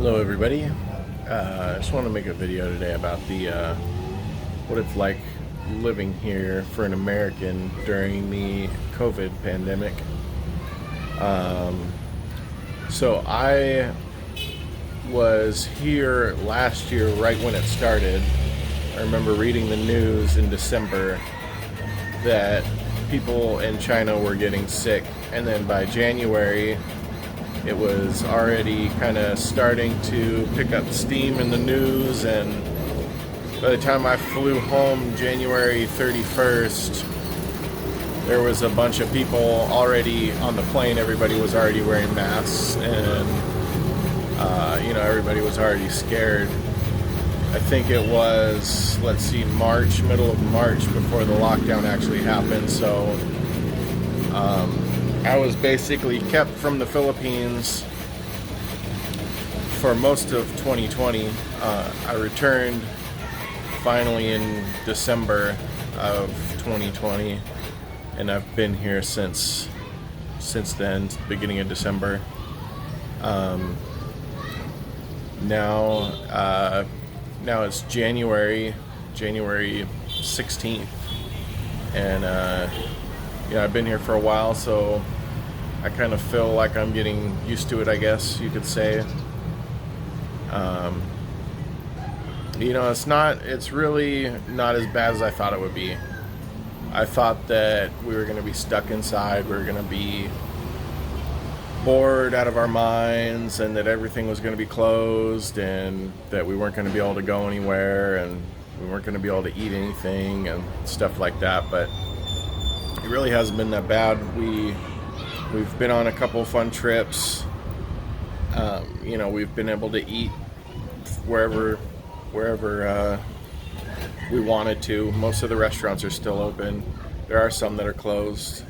Hello everybody. I just want to make a video today about the what it's like living here for an American during the COVID pandemic. So I was here last year right when it started. I remember reading the news in December that people in China were getting sick, and then by January it was already kind of starting to pick up steam in the news, and by the time I flew home January 31st, there was a bunch of people already on the plane. Everybody was already wearing masks, and everybody was already scared. I think it was, March, middle of March, before the lockdown actually happened. So I was basically kept from the Philippines for most of 2020. I returned finally in December of 2020, and I've been here since then, beginning of December. Now it's January 16th, and I've been here for a while, so I kind of feel like I'm getting used to it, I guess you could say. It's really not as bad as I thought it would be. I thought that we were going to be stuck inside, we were going to be bored out of our minds, and that everything was going to be closed, and that we weren't going to be able to go anywhere, and we weren't going to be able to eat anything and stuff like that. But it really hasn't been that bad. We've been on a couple of fun trips. We've been able to eat wherever we wanted to. Most of the restaurants are still open. There are some that are closed.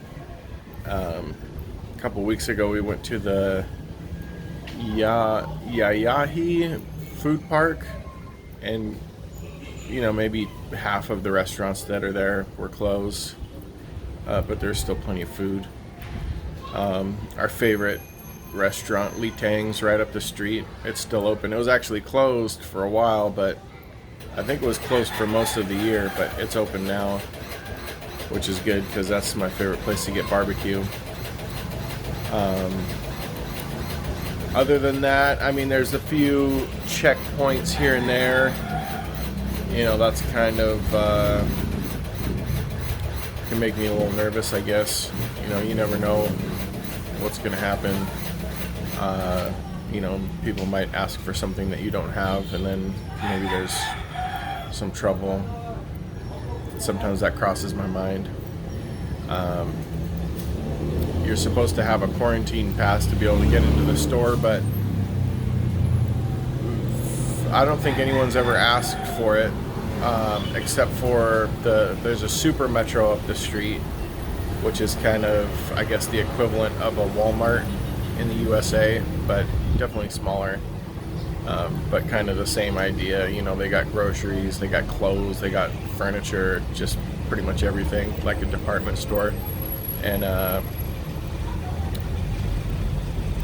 A couple weeks ago, we went to the Yayahi food park, and maybe half of the restaurants that are there were closed, but there's still plenty of food. Our favorite restaurant, Li Tang's, right up the street, it's still open. It was actually closed for a while, but I think it was closed for most of the year, but it's open now, which is good because that's my favorite place to get barbecue. Other than that, there's a few checkpoints here and there. That's kind of can make me a little nervous, I guess. You never know what's going to happen. People might ask for something that you don't have, and then maybe there's some trouble. Sometimes that crosses my mind. You're supposed to have a quarantine pass to be able to get into the store, but I don't think anyone's ever asked for it, except for there's a Super Metro up the street, which is kind of, I guess, the equivalent of a Walmart in the USA, but definitely smaller, but kind of the same idea. They got groceries, they got clothes, they got furniture, just pretty much everything, like a department store. And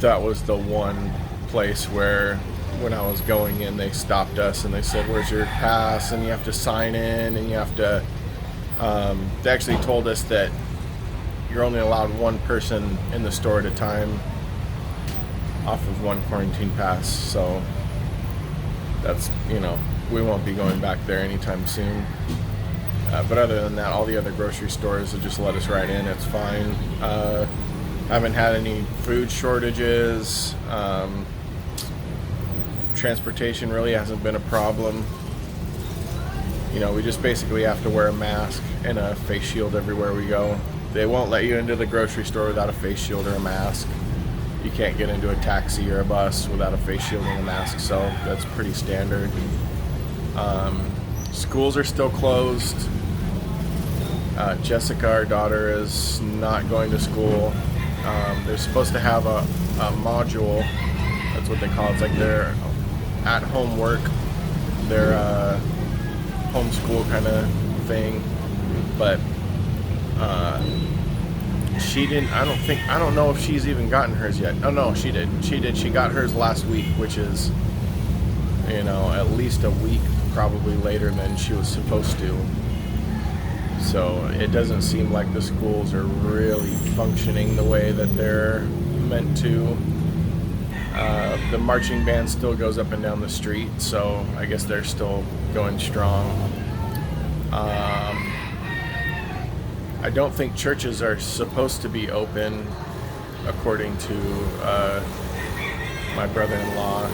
that was the one place where when I was going in, they stopped us and they said, "Where's your pass?" And you have to sign in, and you have to they actually told us that you're only allowed one person in the store at a time off of one quarantine pass. So that's, we won't be going back there anytime soon. But other than that, all the other grocery stores will just let us right in. It's fine. Haven't had any food shortages. Transportation really hasn't been a problem. We just basically have to wear a mask and a face shield everywhere we go. They won't let you into the grocery store without a face shield or a mask. You can't get into a taxi or a bus without a face shield and a mask, so that's pretty standard. Schools are still closed. Jessica, our daughter, is not going to school. They're supposed to have a module, that's what they call it. It's like their at-home work, their homeschool kind of thing, but She didn't. I don't know if she's even gotten hers yet. Oh no, she did. She got hers last week, which is, at least a week probably later than she was supposed to. So it doesn't seem like the schools are really functioning the way that they're meant to. The marching band still goes up and down the street, so I guess they're still going strong. I don't think churches are supposed to be open, according to my brother-in-law.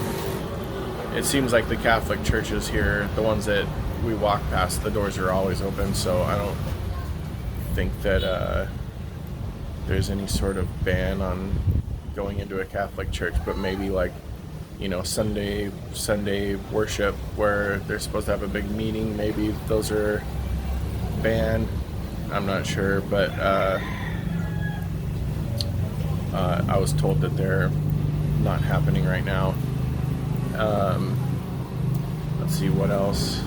It seems like the Catholic churches here, the ones that we walk past, the doors are always open, so I don't think that there's any sort of ban on going into a Catholic church, but maybe like, Sunday worship where they're supposed to have a big meeting, maybe those are banned. I'm not sure, but I was told that they're not happening right now. Let's see what else.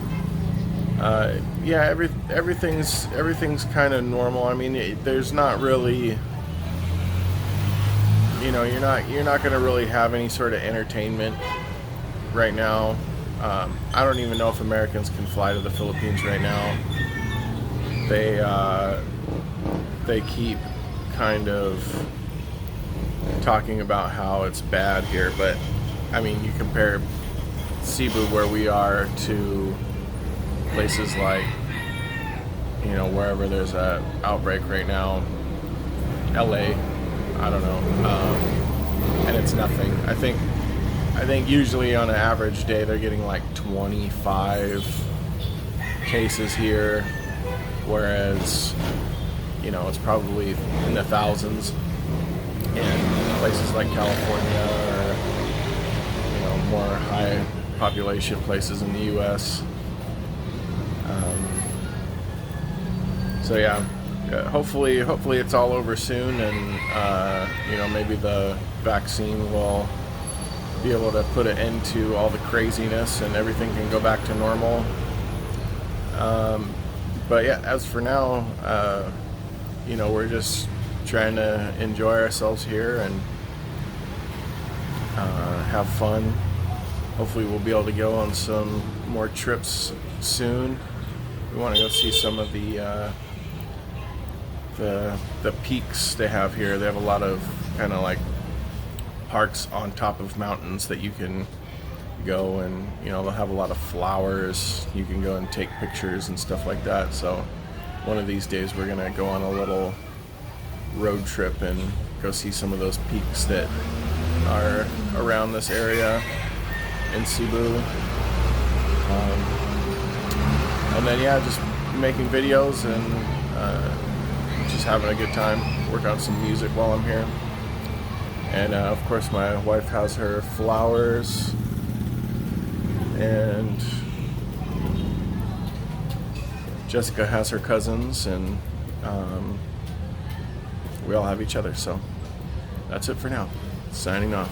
Everything's kind of normal. I mean, there's not really, you're not going to really have any sort of entertainment right now. I don't even know if Americans can fly to the Philippines right now. They keep kind of talking about how it's bad here, but I mean, you compare Cebu, where we are, to places like, wherever there's a outbreak right now, LA, I don't know, and it's nothing. I think usually on an average day they're getting like 25 cases here, whereas it's probably in the thousands in places like California or more high population places in the U.S. So yeah, hopefully it's all over soon, and maybe the vaccine will be able to put an end to all the craziness and everything can go back to normal. But yeah, as for now, we're just trying to enjoy ourselves here and have fun. Hopefully we'll be able to go on some more trips soon. We want to go see some of the peaks they have here. They have a lot of kind of like parks on top of mountains that you can go, and they'll have a lot of flowers. You can go and take pictures and stuff like that. So one of these days we're gonna go on a little road trip and go see some of those peaks that are around this area in Cebu. And then just making videos and just having a good time, work on some music while I'm here. And of course my wife has her flowers, and Jessica has her cousins, and we all have each other. So that's it for now. Signing off.